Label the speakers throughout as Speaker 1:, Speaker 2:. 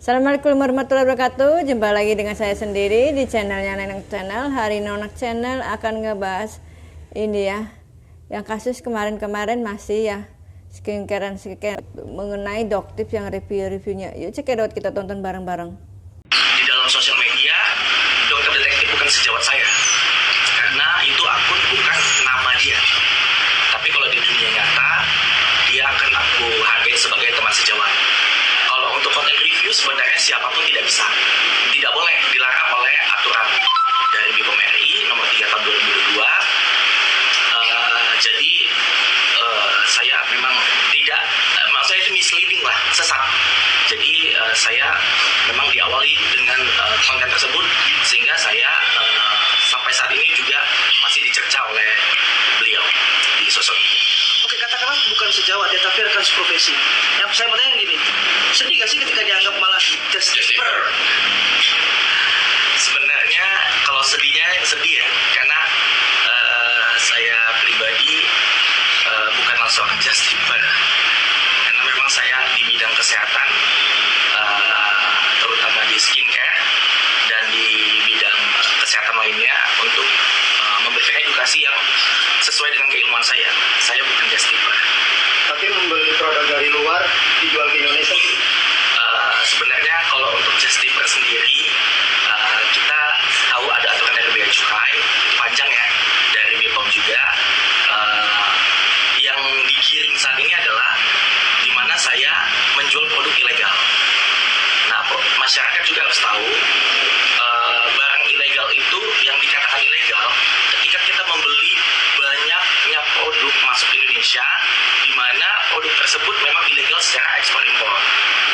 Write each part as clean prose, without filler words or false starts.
Speaker 1: Assalamualaikum warahmatullahi wabarakatuh. Jumpa lagi dengan saya sendiri di channelnya Neneng Channel. Hari ini Neneng Channel akan ngebahas ini ya, yang kasus kemarin-kemarin masih ya, skincare mengenai Doktips yang review-reviewnya. Yuk cekidot kita tonton bareng-bareng.
Speaker 2: Di dalam sosial media, Dokter Detektif bukan sejawat saya, karena itu akun bukan nama dia. Tapi kalau di dunia nyata, dia akan aku hargai sebagai teman sejawat. Kalau untuk konten review sebenarnya siapapun tidak bisa, tidak boleh, dilarang oleh aturan dari BPOM RI nomor 3 tahun 2022. Jadi saya memang tidak, maksudnya itu misleading lah, sesat. Jadi saya memang diawali dengan konten tersebut, sehingga saya sampai saat ini juga masih dicerca oleh beliau di sosial media.
Speaker 3: Oke, katakanlah bukan sejawat ya, tapi rekan seprofesi. Yang saya mau tanya gini, sedih gak sih ketika dianggap malah justiper?
Speaker 2: Sebenarnya kalau sedihnya sedih ya, karena saya pribadi bukan langsung justiper, karena memang saya di bidang kesehatan, terutama di skincare dan di bidang kesehatan lainnya untuk memberikan edukasi yang sesuai dengan keilmuan saya. Saya bukan justiper.
Speaker 3: Tapi membeli produk dari luar dijual ke Indonesia.
Speaker 2: Sebenarnya kalau untuk justiper sendiri, kita tahu ada aturan dari Bea Cukai, panjang ya, dari BPOM juga. Yang digiring saat ini adalah di mana saya menjual produk ilegal. Nah, masyarakat juga harus tahu barang ilegal itu yang dikatakan ilegal ketika kita membeli banyaknya produk masuk Indonesia, di mana produk tersebut memang ilegal secara ekspor impor.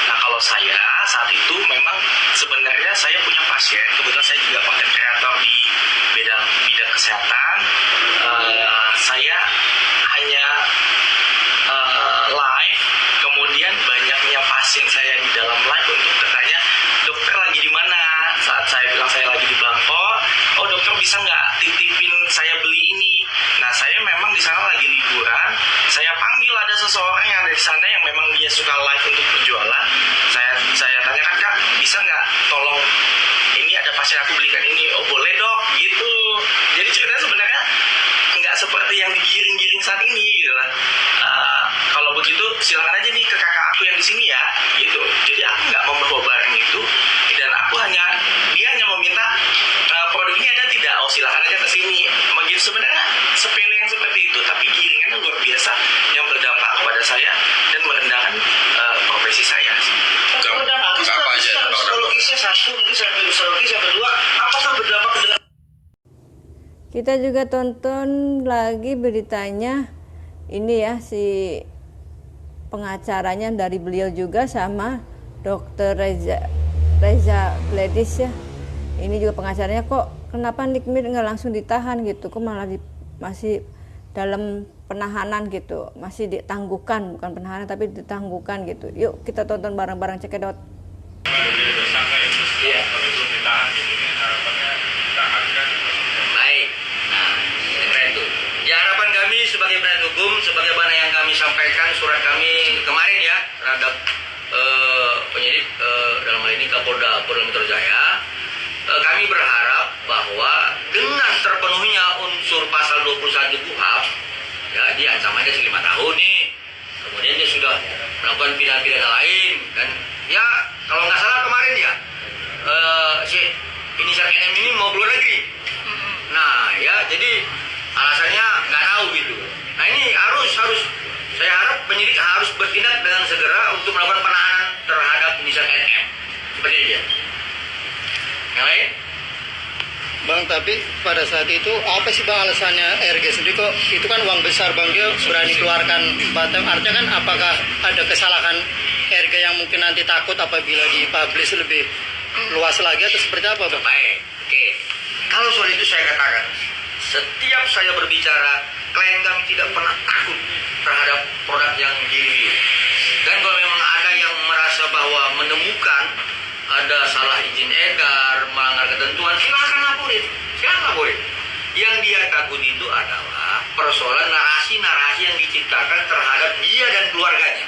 Speaker 2: Nah, kalau saya saat itu memang sebenarnya saya punya pasien, kebetulan saya juga content creator di bidang kesehatan. Saya hanya live, kemudian banyaknya pasien saya di dalam live untuk bertanya, dokter lagi di mana? Saat saya bilang saya lagi di Bangkok, oh dokter bisa nggak titipin saya beli ini? Nah, saya memang di sana lagi liburan, saya panggil ada seseorang yang ada di sana yang memang dia suka live untuk berjualan. Saya tanyakan, Kak, bisa nggak tolong ini ada pasien aku belikan ini? Oh boleh dok, gitu. Jadi ceritanya sebenarnya nggak seperti yang digiring-giring saat ini gitu lah. Kalau begitu silakan aja nih ke kakak aku yang di sini ya, gitu. Jadi aku nggak mau membawa barang itu, dan aku dia hanya meminta produk ini ada tidak? Oh silakan aja ke sini. Begitu, sebenarnya sepele yang seperti itu, tapi giringannya luar biasa yang berdampak kepada saya dan merendahkan profesi saya.
Speaker 3: Psikologisnya satu, mungkin saya psikologis, yang kedua, apakah berdampak dengan
Speaker 1: Kita juga tonton lagi beritanya ini ya, si pengacaranya dari beliau juga sama Dokter Reza Bledis ya. Ini juga pengacaranya, kok kenapa Nikmir nggak langsung ditahan gitu, kok malah masih dalam penahanan gitu, masih ditangguhkan, bukan penahanan tapi ditangguhkan gitu. Yuk kita tonton bareng-bareng, cekidot.
Speaker 2: Iya. Baik. Nah, keren tuh. Ya, harapan kami sebagai penasihat hukum, sebagaimana yang kami sampaikan surat kami kemarin ya terhadap penyidik dalam hal ini Kapolda Metro Jaya, kami berharap bahwa dengan terpenuhinya unsur pasal 21 KUHP, ya dia ancamannya 5 tahun nih. Kemudian dia sudah melakukan pidana-pidana lain, dan ya kalau nggak salah kemarin ya si inisial NM ini mau keluar negeri. Nah ya, jadi alasannya nggak tahu gitu. Nah ini harus saya harap penyidik harus bertindak dengan segera untuk melakukan penahanan terhadap inisial NM. Seperti itu ya. Yang lain?
Speaker 4: Bang, tapi pada saat itu apa sih bang alasannya RG sendiri, kok itu kan uang besar bang, dia berani keluarkan Batam, artinya kan apakah ada kesalahan RG yang mungkin nanti takut apabila dipublish lebih luas lagi atau seperti apa bang?
Speaker 2: Baik, oke. Kalau soal itu saya katakan, setiap saya berbicara, klien kami tidak pernah takut terhadap produk yang di-review. Dan kalau memang ada yang merasa bahwa menemukan ada salah izin edar, melanggar ketentuan, silakan laporin. Yang dia takut itu adalah persoalan narasi-narasi yang diciptakan terhadap dia dan keluarganya.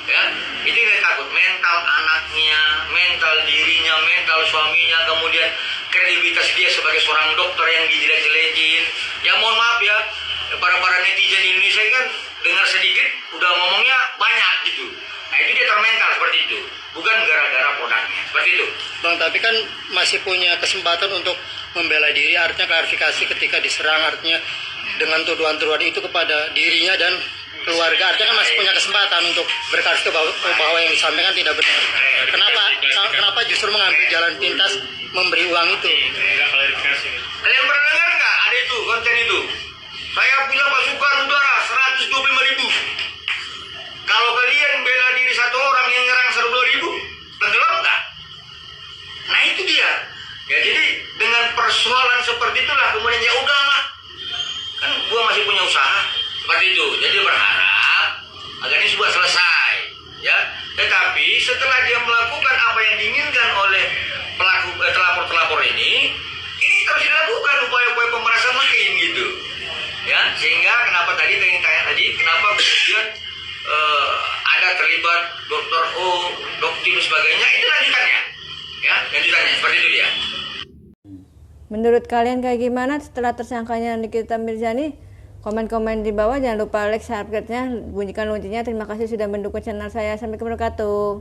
Speaker 2: Ya, itu yang dia takut, mental anaknya,
Speaker 5: mental dirinya, mental suaminya, kemudian kredibilitas dia sebagai seorang dokter yang dijelek-jelekin. Ya mohon maaf ya, para netizen di Indonesia kan dengar sedikit udah ngomongnya banyak gitu. Nah itu dia termental seperti itu, bukan gara-gara produknya, seperti itu.
Speaker 4: Bang, tapi kan masih punya kesempatan untuk membela diri, artinya klarifikasi ketika diserang, artinya dengan tuduhan-tuduhan itu kepada dirinya dan keluarga, artinya kan masih punya kesempatan untuk berklarifikasi bahwa yang disampaikan tidak benar. Kenapa justru mengambil jalan pintas memberi uang itu?
Speaker 5: Kalian pernah dengar nggak ada itu konten itu? Saya punya pasukan udara 125.000. Kalau kalian bela diri satu orang yang nyerang 102.000, tenggelam nggak? Nah itu dia. Ya jadi dengan persoalan seperti itulah kemudian ya udahlah, kan gua masih punya usaha seperti itu. Jadi berharap agar ini sudah selesai, ya. Tetapi setelah dia melakukan apa yang diinginkan oleh pelapor ini terus dilakukan upaya-upaya pemerasan lain gitu, ya. Sehingga kenapa tadi kenapa kemudian ada terlibat Dr. O, dokter dan sebagainya, itu lanjutannya, ya, lanjutannya seperti itu dia.
Speaker 1: Menurut kalian kayak gimana setelah tersangkanya Nikita Mirzani? Komen-komen di bawah, jangan lupa like, subscribe-nya, bunyikan loncengnya. Terima kasih sudah mendukung channel saya. Sampai wabarakatuh.